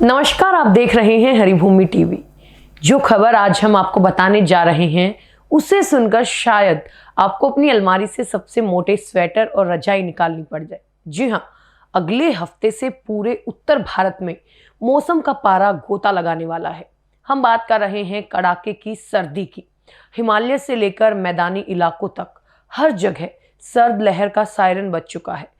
नमस्कार, आप देख रहे हैं हरिभूमि टीवी। जो खबर आज हम आपको बताने जा रहे हैं उसे सुनकर शायद आपको अपनी अलमारी से सबसे मोटे स्वेटर और रजाई निकालनी पड़ जाए। जी हाँ, अगले हफ्ते से पूरे उत्तर भारत में मौसम का पारा गोता लगाने वाला है। हम बात कर रहे हैं कड़ाके की सर्दी की। हिमालय से लेकर मैदानी इलाकों तक हर जगह सर्द लहर का सायरन बज चुका है।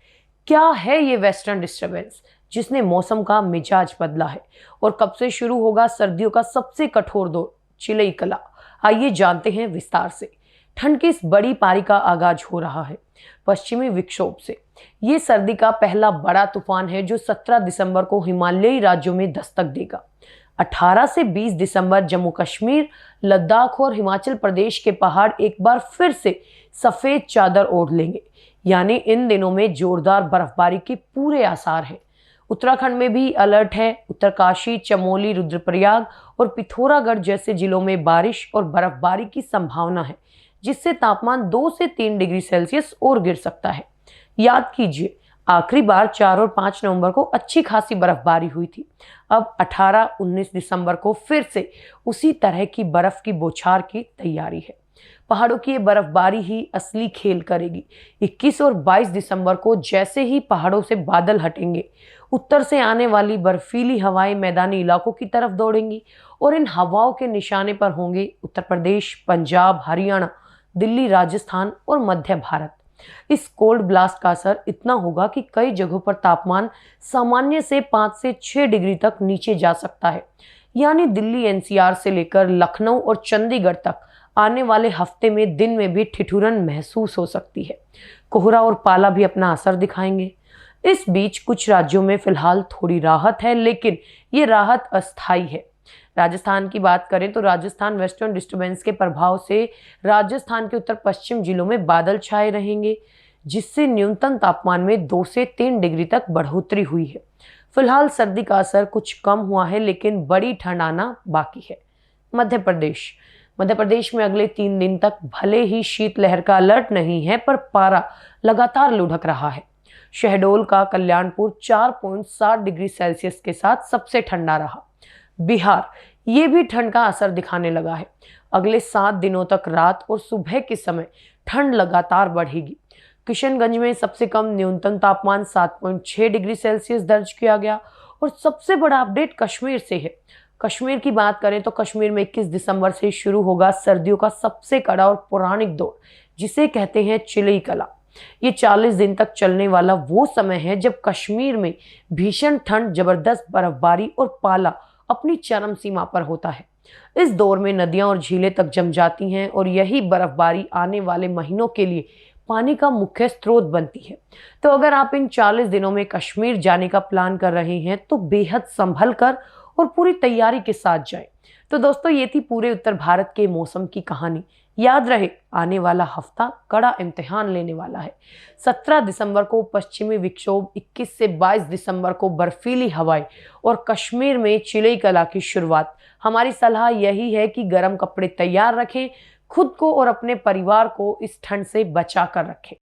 क्या है ये वेस्टर्न डिस्टर्बेंस जिसने मौसम का मिजाज बदला है और कब से शुरू होगा सर्दियों का सबसे कठोर दौर, चिलई कला। आइए जानते हैं विस्तार से। ठंड की इस बड़ी पारी का आगाज हो रहा है पश्चिमी विक्षोभ से। ये सर्दी का पहला बड़ा तूफान है जो 17 दिसंबर को हिमालयी राज्यों में दस्तक देगा। 18 से 20 दिसंबर जम्मू कश्मीर, लद्दाख और हिमाचल प्रदेश के पहाड़ एक बार फिर से सफेद चादर ओढ़ लेंगे। यानी इन दिनों में जोरदार बर्फबारी के पूरे आसार हैं। उत्तराखंड में भी अलर्ट है। उत्तरकाशी, चमोली, रुद्रप्रयाग और पिथौरागढ़ जैसे जिलों में बारिश और बर्फबारी की संभावना है, जिससे तापमान 2 से 3 डिग्री सेल्सियस और गिर सकता है। याद कीजिए, आखिरी बार 4 और 5 नवंबर को अच्छी खासी बर्फबारी हुई थी। अब 18-19 दिसंबर को फिर से उसी तरह की बर्फ की बौछार की तैयारी है। पहाड़ों की ये बर्फबारी ही असली खेल करेगी। 21 और 22 दिसंबर को जैसे ही पहाड़ों से बादल हटेंगे, उत्तर से आने वाली बर्फीली हवाएं मैदानी इलाकों की तरफ दौड़ेंगी और इन हवाओं के निशाने पर होंगे उत्तर प्रदेश, पंजाब, हरियाणा, दिल्ली, राजस्थान और मध्य भारत। इस कोल्ड ब्लास्ट का असर इतना होगा कि कई जगहों पर तापमान सामान्य से 5 से 6 डिग्री तक नीचे जा सकता है। यानी दिल्ली एनसीआर से लेकर लखनऊ और चंडीगढ़ तक आने वाले हफ्ते में दिन में भी ठिठुरन महसूस हो सकती है। कोहरा और पाला भी अपना असर दिखाएंगे। इस बीच कुछ राज्यों में फिलहाल थोड़ी राहत है, लेकिन ये राहत अस्थायी है। राजस्थान की बात करें तो राजस्थान वेस्टर्न डिस्टर्बेंस के प्रभाव से राजस्थान के उत्तर पश्चिम जिलों में बादल छाए रहेंगे, जिससे न्यूनतम तापमान में 2 से 3 डिग्री तक बढ़ोतरी हुई है। फिलहाल सर्दी का असर कुछ कम हुआ है, लेकिन बड़ी ठंड आना बाकी है। मध्य प्रदेश में अगले 3 दिन तक भले ही शीतलहर का अलर्ट नहीं है, पर पारा लगातार लुढ़क रहा है। शहडोल का कल्याणपुर 4.7 डिग्री सेल्सियस के साथ सबसे ठंडा रहा। बिहार ये भी ठंड का असर दिखाने लगा है। अगले 7 दिनों तक रात और सुबह के समय ठंड लगातार बढ़ेगी। किशनगंज में सबसे कम न्यूनतम तापमान 7.6 डिग्री सेल्सियस दर्ज किया गया। और सबसे बड़ा अपडेट कश्मीर से है। कश्मीर की बात करें तो कश्मीर में 21 दिसंबर से शुरू होगा सर्दियों का सबसे कड़ा और पौराणिक दौर, जिसे कहते हैं चिलई कला। ये 40 दिन तक चलने वाला वो समय है जब कश्मीर में भीषण ठंड, जबरदस्त बर्फबारी और पाला अपनी चरम सीमा पर होता है। इस दौर में नदियां और झीलें तक जम जाती हैं और यही बर्फबारी आने वाले महीनों के लिए पानी का मुख्य स्रोत बनती है। तो अगर आप इन 40 दिनों में कश्मीर जाने का प्लान कर रहे हैं तो बेहद संभल कर और पूरी तैयारी के साथ जाएं। तो दोस्तों, ये थी पूरे उत्तर भारत के मौसम की कहानी। याद रहे, आने वाला हफ्ता कड़ा इम्तिहान लेने वाला है। 17 दिसंबर को पश्चिमी विक्षोभ, 21 से 22 दिसंबर को बर्फीली हवाएं और कश्मीर में चिलई कला की शुरुआत। हमारी सलाह यही है कि गर्म कपड़े तैयार रखें, खुद को और अपने परिवार को इस ठंड से बचा कर रखें।